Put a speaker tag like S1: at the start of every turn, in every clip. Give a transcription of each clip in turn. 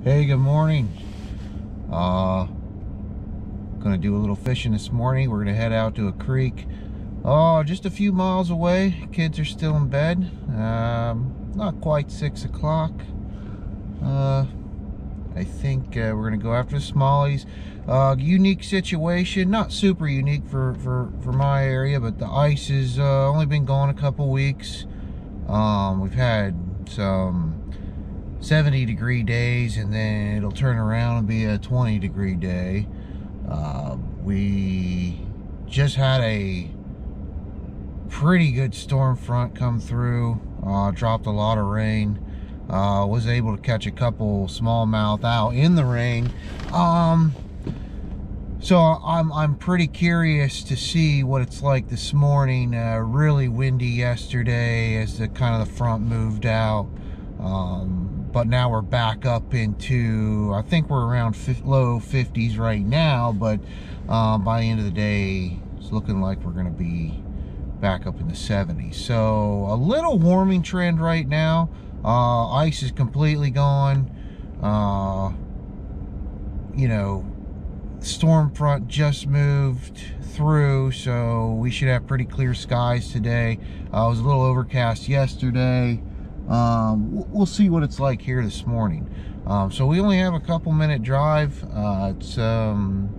S1: Hey, good morning. Gonna do a little fishing this morning. We're gonna head out to a creek. Just a few miles away. Kids are still in bed. Not quite 6 o'clock. I think we're gonna go after the smallies. Unique situation, not super unique for my area, but the ice has only been gone a couple weeks. We've had some 70-degree days, and then it'll turn around and be a 20-degree day. We just had a pretty good storm front come through, dropped a lot of rain. Was able to catch a couple smallmouth out in the rain. So I'm pretty curious to see what it's like this morning. Really windy yesterday as the front moved out. But now we're back up into, I think we're around low 50s right now, but by the end of the day, it's looking like we're going to be back up in the 70s. So a little warming trend right now. Ice is completely gone. You know, storm front just moved through, so we should have pretty clear skies today. It was a little overcast yesterday. We'll see what it's like here this morning. So we only have a couple-minute drive. It's kind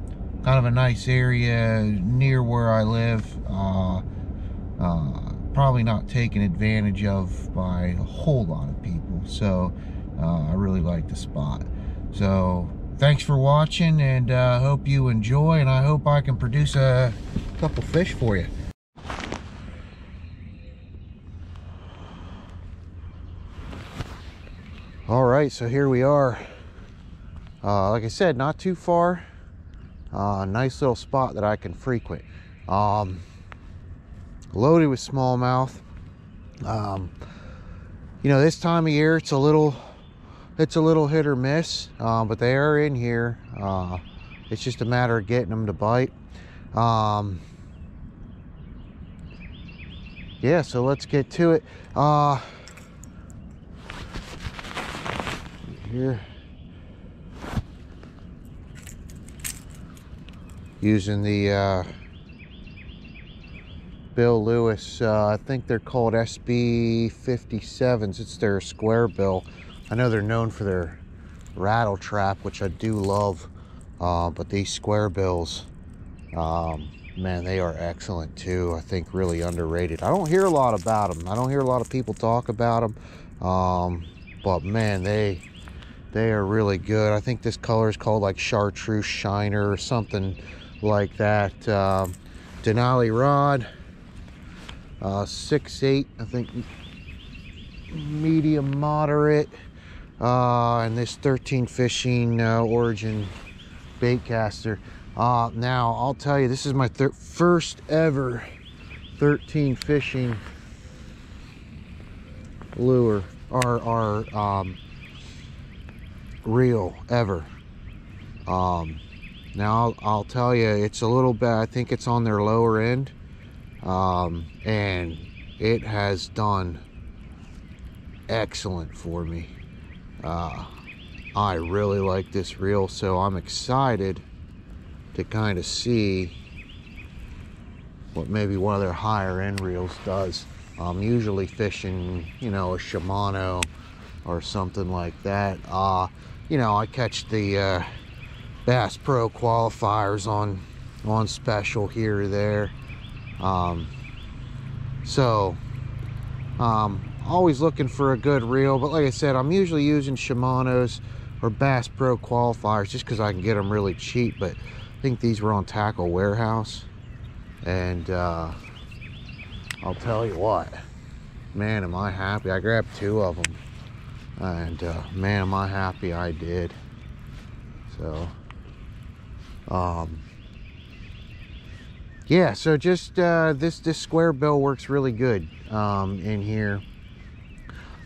S1: of a nice area near where I live. Probably not taken advantage of by a whole lot of people, so I really like the spot. So thanks for watching, and hope you enjoy, and I hope I can produce a couple fish for you. All right, so here we are. Like I said, not too far. Nice little spot that I can frequent. Loaded with smallmouth. You know, this time of year it's a little hit or miss, but they are in here. It's just a matter of getting them to bite. Yeah, so let's get to it. Here, using the Bill Lewis, I think they're called SB-57s. It's their square bill. I know they're known for their rattle trap, which I do love, but these square bills, man, they are excellent too. I think really underrated. I don't hear a lot about them. I don't hear a lot of people talk about them, but man, they are really good. I think this color is called like chartreuse shiner or something like that. Denali rod, 6'8", I think, medium moderate, and this 13 fishing Origin bait caster. Now I'll tell you, this is my first ever 13 fishing lure, or reel ever. Now I'll tell you, it's a little bit, I think it's on their lower end, and it has done excellent for me. I really like this reel, so I'm excited to kind of see what maybe one of their higher end reels does. I'm usually fishing, you know, a Shimano or something like that. You know, I catch the Bass Pro qualifiers on special here or there. Always looking for a good reel, but like I said, I'm usually using Shimano's or Bass Pro qualifiers just because I can get them really cheap. But I think these were on Tackle Warehouse, and I'll tell you what, man, am I happy. I grabbed 2 of them, and man, am I happy I did. So yeah, so just this square bill works really good in here.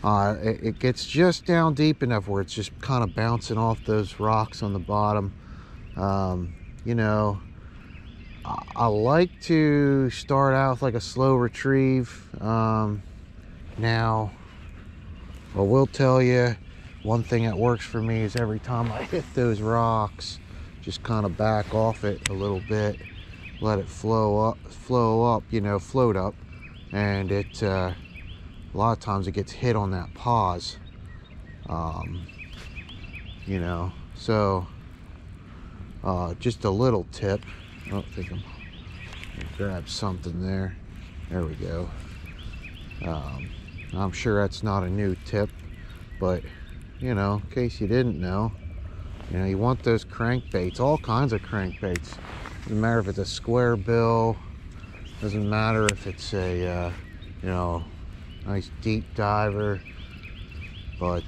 S1: It gets just down deep enough where it's just kind of bouncing off those rocks on the bottom. You know, I like to start out with like a slow retrieve. Now, I will tell you, one thing that works for me is every time I hit those rocks, just kind of back off it a little bit, let it float up, and it a lot of times it gets hit on that pause, you know. So just a little tip. I don't think I'm gonna grab something there. There we go. I'm sure that's not a new tip, but you know, in case you didn't know, you know, you want those crankbaits, all kinds of crankbaits. Doesn't matter if it's a square bill, doesn't matter if it's a you know, nice deep diver, but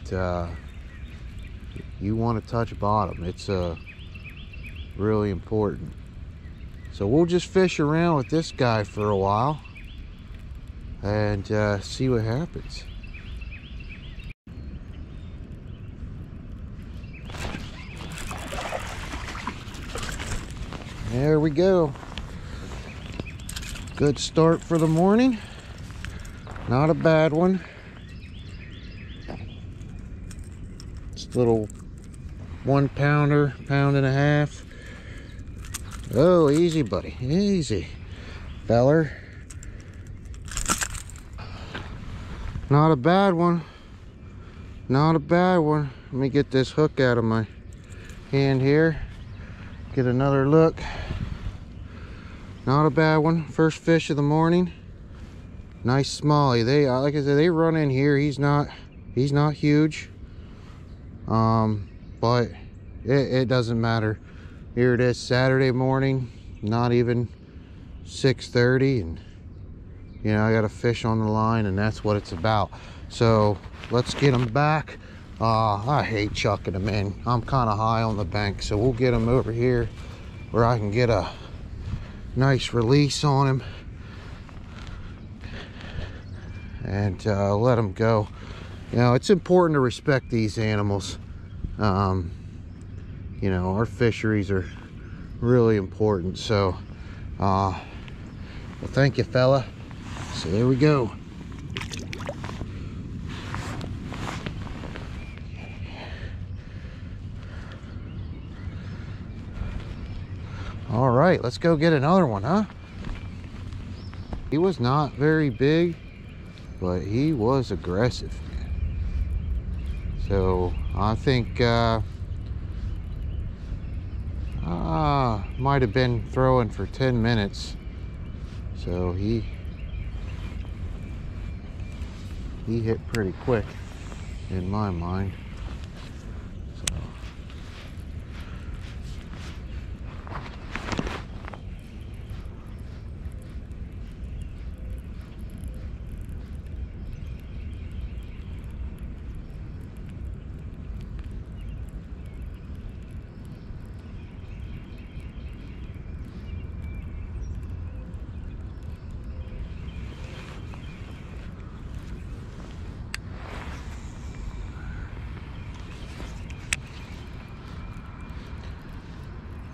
S1: you want to touch bottom. It's really important. So we'll just fish around with this guy for a while and see what happens. There we go. Good start for the morning. Not a bad one. Just a little 1 pounder, pound and a half. Oh, easy, buddy. Easy, feller. Not a bad one. Not a bad one. Let me get this hook out of my hand here. Get another look. Not a bad one. First fish of the morning. Nice smallie. They like I said, they run in here. He's not huge. But it doesn't matter. Here it is, Saturday morning, not even 6:30, and you know, I got a fish on the line, and that's what it's about. So let's get them back. I hate chucking them in. I'm kind of high on the bank, so we'll get them over here where I can get a nice release on him and let them go. You know, it's important to respect these animals. You know, our fisheries are really important. So well, thank you, fella. So there we go. All right, let's go get another one, huh? He was not very big, but he was aggressive, man. So I think might have been throwing for 10 minutes. So he hit pretty quick in my mind. So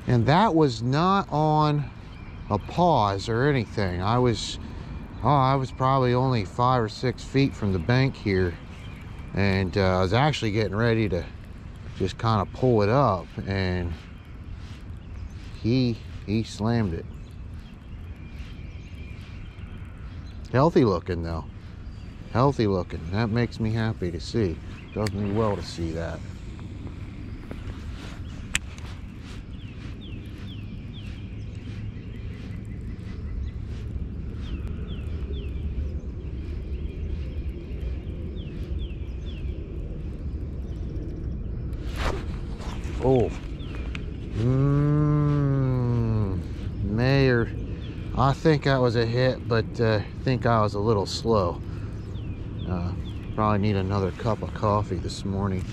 S1: and that was not on a pause or anything. I was probably only 5 or 6 feet from the bank here, and I was actually getting ready to just kind of pull it up, and he slammed it. Healthy looking though. Healthy looking. That makes me happy to see. Does me well to see that. Oh, Mayor, I think that was a hit, but I think I was a little slow. Probably need another cup of coffee this morning.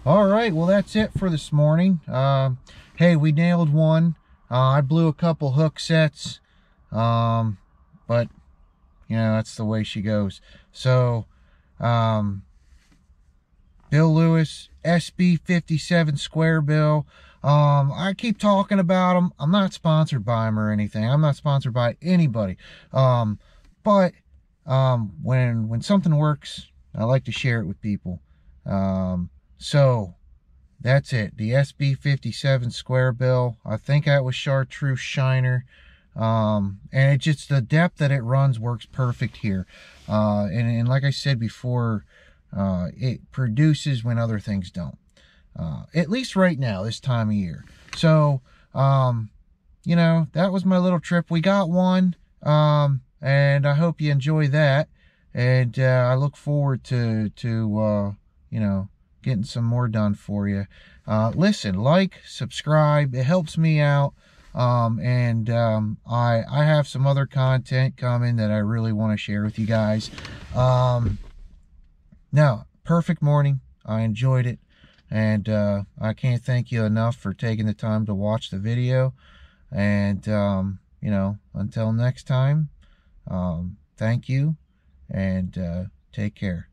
S1: All right, well, that's it for this morning. Hey, we nailed one. I blew a couple hook sets, but you know, that's the way she goes. So Bill Lewis, SB-57 square bill. I keep talking about them. I'm not sponsored by them or anything. I'm not sponsored by anybody. But when something works, I like to share it with people. So that's it. The SB-57 square bill. I think that was chartreuse shiner. And it just, the depth that it runs works perfect here. And like I said before, it produces when other things don't. At least right now, this time of year. So, you know, that was my little trip. We got one, and I hope you enjoy that. And I look forward to you know, getting some more done for you. Listen, like, subscribe. It helps me out. I have some other content coming that I really want to share with you guys. Now, perfect morning. I enjoyed it. And I can't thank you enough for taking the time to watch the video. And, you know, until next time, thank you. And take care.